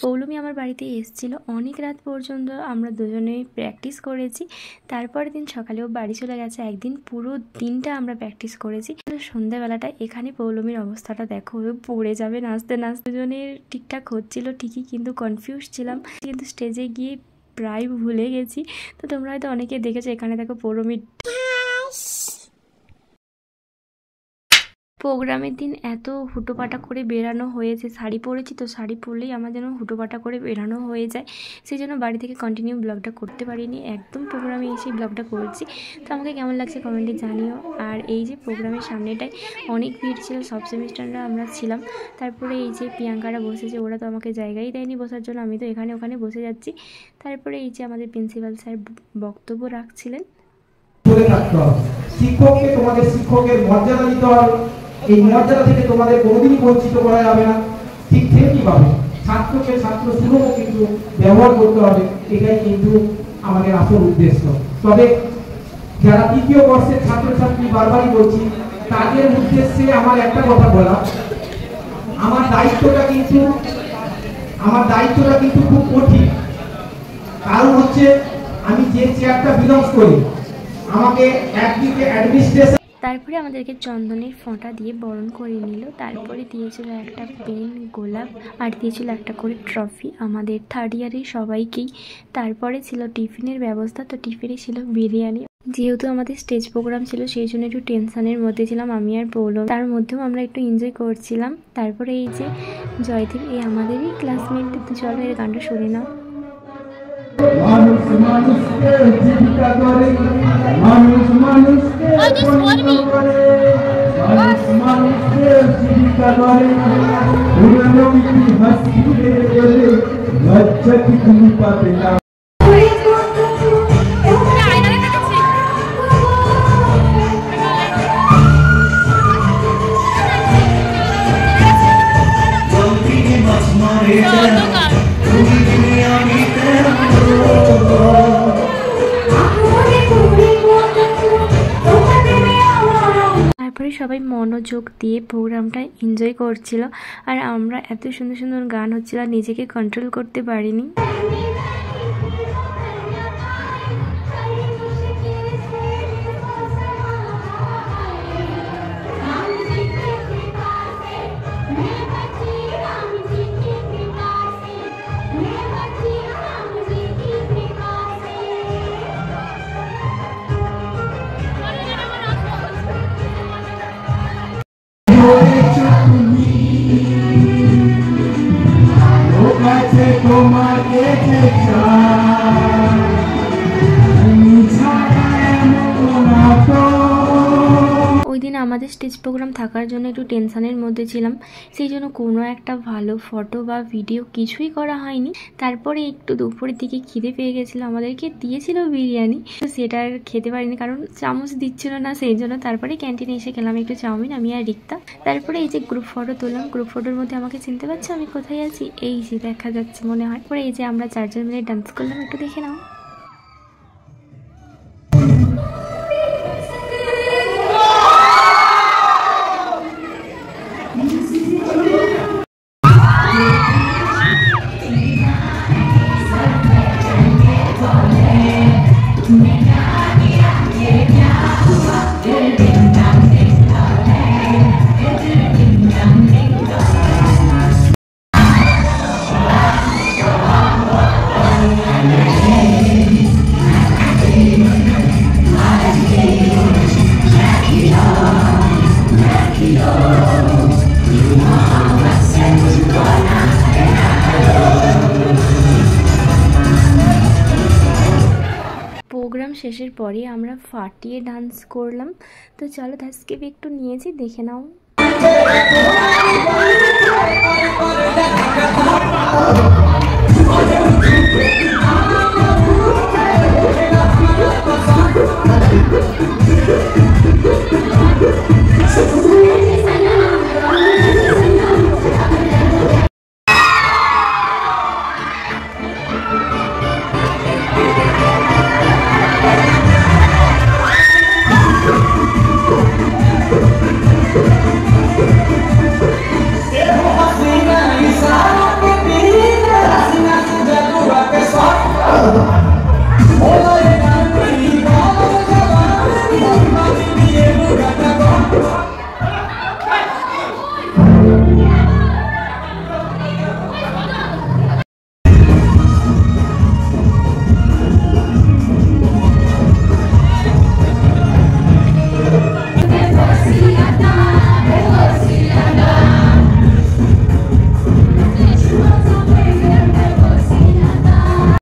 পৌলমি আমার বাড়িতে এসেছিল, অনেক রাত পর্যন্ত আমরা দুজনেই প্র্যাকটিস করেছি। তারপরের দিন সকালেও বাড়ি চলে গেছে। একদিন পুরো দিনটা আমরা প্র্যাকটিস করেছি। সন্ধ্যাবেলাটা এখানে পৌলমির অবস্থাটা দেখো, পড়ে যাবে নাচতে নাচতে। দুজনের ঠিকঠাক হচ্ছিল ঠিকই, কিন্তু কনফিউজ ছিলাম, কিন্তু স্টেজে গিয়ে প্রায় ভুলে গেছি। তো তোমরা হয়তো অনেকে দেখেছো। এখানে দেখো পৌলমির প্রোগ্রামের দিন এত হুটোপাটা করে বেরানো হয়েছে। শাড়ি পরেছি তো, শাড়ি পরলেই আমার যেন হুটোপাটা করে বেরানো হয়ে যায়, সেই জন্য বাড়ি থেকে কন্টিনিউ ব্লগটা করতে পারিনি। একদম প্রোগ্রামে এসে ব্লগটা করছি। তো আমাকে কেমন লাগছে কমেন্টে জানিও। আর এই যে প্রোগ্রামের সামনেটায় অনেক ভিড় ছিল, সব সেমিস্টাররা আমরা ছিলাম। তারপরে এই যে প্রিয়াঙ্কারা বসেছে, ওরা তো আমাকে জায়গাই দেয়নি বসার জন্য, আমি তো এখানে ওখানে বসে যাচ্ছি। তারপরে এই যে আমাদের প্রিন্সিপাল স্যার বক্তব্য রাখছিলেন। শিক্ষককে তোমাদের শিক্ষকের মর্যাদা দিতে হবে, এই মর্যাদা থেকে তোমাদের কোনোদিনই বঞ্চিত করা যাবে না। ঠিক তেমনিভাবে ছাত্রকে ছাত্র সুলভ কিন্তু ব্যবহার করতে হবে, এটাই কিন্তু আমাদের আসল উদ্দেশ্য। তবে যারা তৃতীয় বর্ষের ছাত্রছাত্রী, বারবারই বলছি, তাদের উদ্দেশ্যে আমার একটা কথা বলা, আমার দায়িত্বটা কিন্তু খুব কঠিন। কারণ হচ্ছে আমি যে চেয়ারটা বিলংস করি, আমাকে একদিকে অ্যাডমিনিস্ট্রেশন। তারপরে আমাদেরকে চন্দনের ফোঁটা দিয়ে বরণ করে নিল। তারপরে দিয়েছিল একটা পেন, গোলাপ, আর দিয়েছিল একটা করে ট্রফি আমাদের থার্ড ইয়ারের সবাইকেই। তারপরে ছিল টিফিনের ব্যবস্থা। তো টিফিনে ছিল বিরিয়ানি। যেহেতু আমাদের স্টেজ প্রোগ্রাম ছিল, সেই জন্য একটু টেনশনের মধ্যে ছিলাম আমি আর পৌলম। তার মধ্যেও আমরা একটু এনজয় করছিলাম। তারপরে এই যে জয়দীপ, এই আমাদেরই ক্লাসমেট, তো চলো এর গানটা শুনে নাও। মানুষ মানুষকে জীবিকা করে, মানুষ মানুষকে করে, মানুষ মানুষকে জীবিকা করে, পুরনো ইতিহাস ফিরে গেলে লজ্জা কি তুমি পাবে না। তারপরে সবাই মনোযোগ দিয়ে প্রোগ্রামটা এনজয় করছিল, আর আমরা এত সুন্দর সুন্দর গান হচ্ছিল, নিজেকে কন্ট্রোল করতে পারিনি। ওই দিন আমাদের স্টেজ প্রোগ্রাম থাকার জন্য একটু টেনশনের মধ্যে ছিলাম, সেই জন্য কোনো একটা ভালো ফটো বা ভিডিও কিছুই করা হয়নি। তারপরে একটু দুপুরের দিকে খিদে পেয়ে গেছিলো, আমাদেরকে দিয়েছিল বিরিয়ানি, তো সেটা আর খেতে পারিনি কারণ চামচ দিচ্ছিল না, সেই জন্য তারপরে ক্যান্টিনে এসে খেলাম একটু চাউমিন, আমি আর রিক্তা। তারপরে এই যে গ্রুপ ফটো তুললাম। গ্রুপ ফটোর মধ্যে আমাকে চিনতে পারছো আমি কোথায় আছি? এই যে দেখা যাচ্ছে মনে হয়। পরে এই যে আমরা চারজন মিলে ডান্স করলাম, একটু দেখে নাও। প্রোগ্রাম শেষের পরে আমরা ফাটিয়ে ডান্স করলাম। তো চলো ধাসকেপি একটু নিয়েছি, দেখে নাও।